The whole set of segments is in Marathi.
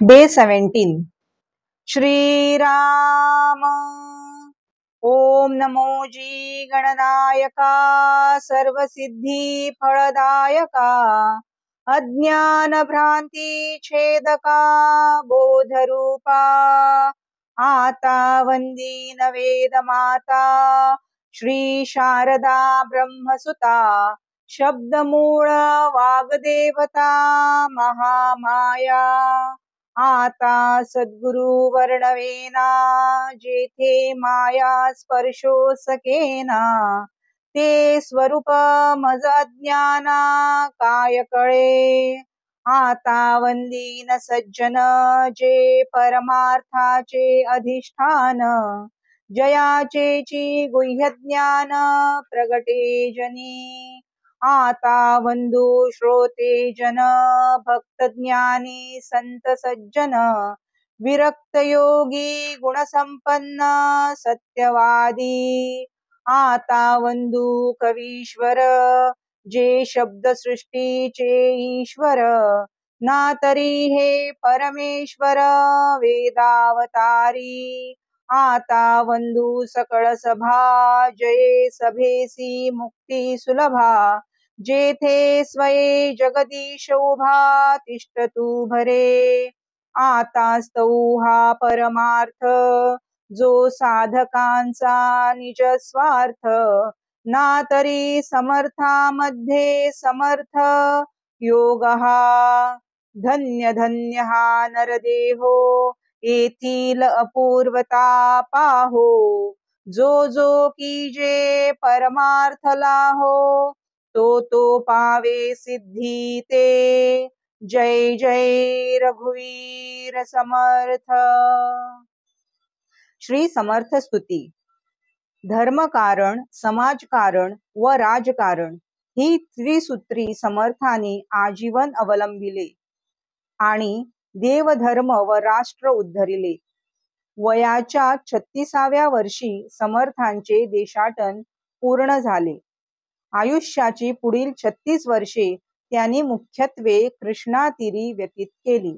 Day 17. श्रीराम ओम नमो जी गणनायका सर्वसिद्धी फलदायका अज्ञान भ्रांती छेदका बोधरूपा आता वंदीन वेद माता श्री शारदा ब्रह्मसुता शब्दमूळ वाग्देवता महामाया आता सद्गुरु वर्णवेना जेथे माया स्पर्शो सकेना ते स्वरूप मज अज्ञाना काय कळे आता वंदीन सज्जन जे परमार्थाचे अधिष्ठान जयाचे ची गुह्य ज्ञान प्रगटे जनी आता वंदू श्रोते जन भक्त ज्ञानी संत सज्जन विरक्त योगी गुणसंपन्न सत्यवादी आता वंदू कवीश्वर जे शब्द सृष्टीचे ईश्वर ना तरी हे परमेश्वर वेदावतारी आता वंदू सकळ सभा जये सभेसी मुक्ती सुलभा जेथे स्वये जगदीश उभा तिष्ठतु भरे आता स्तौ हा परमार्थ जो साधकांचा निज स्वार्थ ना तरी समर्थामध्ये समर्थ योग हा धन्य धन्य हा नरदेहो येथील अपूर्वता पाहो जो जो कीजे परमार्थला हो तो पावे सिद्धी ते जय जय रघुवीर समर्थ. श्री समर्थ स्तुती. धर्मकारण समाजकारण व राजकारण ही त्रिसूत्री समर्थांनी आजीवन अवलंबिले आणि देवधर्म व राष्ट्र उद्धरिले. वयाच्या 36व्या वर्षी समर्थांचे देशाटन पूर्ण झाले. आयुष्याची पुढील 36 वर्षे त्यांनी मुख्यत्वे कृष्णातीरी व्यतीत केली.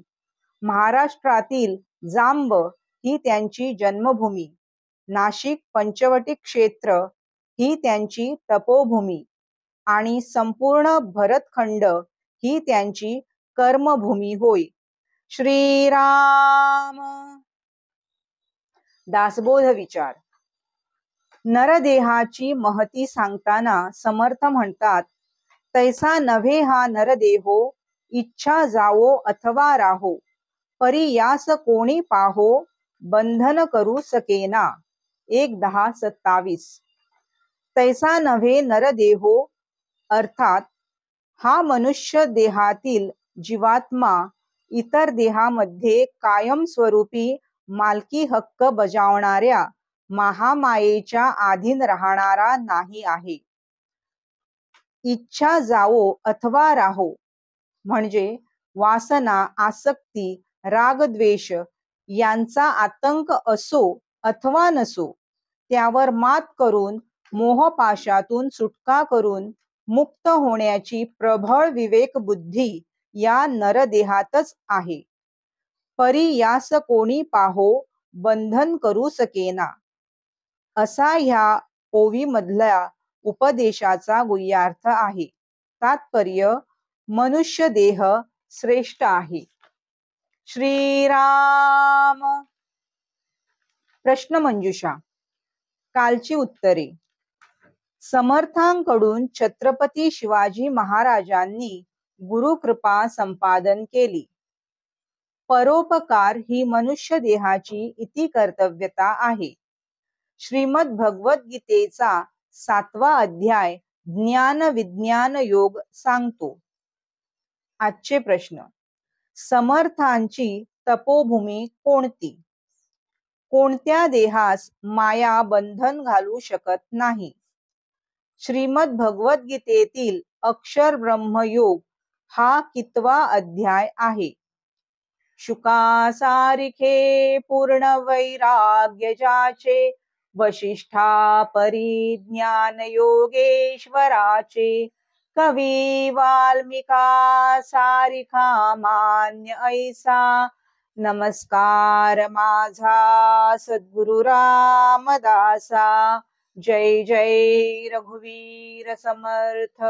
महाराष्ट्रातील जांब ही त्यांची जन्मभूमी, नाशिक पंचवटी क्षेत्र ही त्यांची तपोभूमी आणि संपूर्ण भरतखंड ही त्यांची कर्मभूमी होय. श्रीराम. दासबोध विचार. नरदेहाची महती सांगताना समर्थ म्हणतात, तैसा नव्हे हा नरदेहो, इच्छा जावो अथवा राहो, परी यास कोणी पाहो, बंधन करू सकेना. 1:10-27. तैसा नव्हे नरदेहो अर्थात हा मनुष्य देहातील जीवात्मा इतर देहामध्ये कायमस्वरूपी मालकी हक्क बजावणाऱ्या महामायेच्या अधीन राहणारा नाही आहे. इच्छा जावो अथवा राहो म्हणजे वासना, आसक्ती, रागद्वेष यांचा आतंक असो अथवा नसो, त्यावर मात करून मोहपाशातून सुटका करून मुक्त होण्याची प्रबळ विवेक बुद्धी या नरदेहातच आहे. परी यास कोणी पाहो, बंधन करू सकेना, असा ह्या ओवीमधल्या उपदेशाचा गुह्यार्थ आहे. तात्पर्य: मनुष्य देह श्रेष्ठ आहे. श्रीराम. प्रश्नमंजुषा. कालची उत्तरे. समर्थांकडून छत्रपती शिवाजी महाराजांनी गुरुकृपा संपादन केली. परोपकार ही मनुष्य देहाची इति कर्तव्यता आहे. श्रीमद भगवद्गीतेचा 7वा अध्याय ज्ञान विज्ञान योग सांगतो. आजचे प्रश्न. समर्थांची तपोभूमी कोणती? कोणत्या देहास माया बंधन घालू शकत नाही? श्रीमद भगवद्गीतेतील अक्षर ब्रह्मयोग हा कितवा अध्याय आहे? शुकासारिखे पूर्ण वैराग्य जाचे, वशिष्ठा परिज्ञान योगेश्वराचे, कवी वाल्मिका सारिखा मान्य ऐसा, नमस्कार माझा सद्गुरु रामदासा. जय जय रघुवीर समर्थ.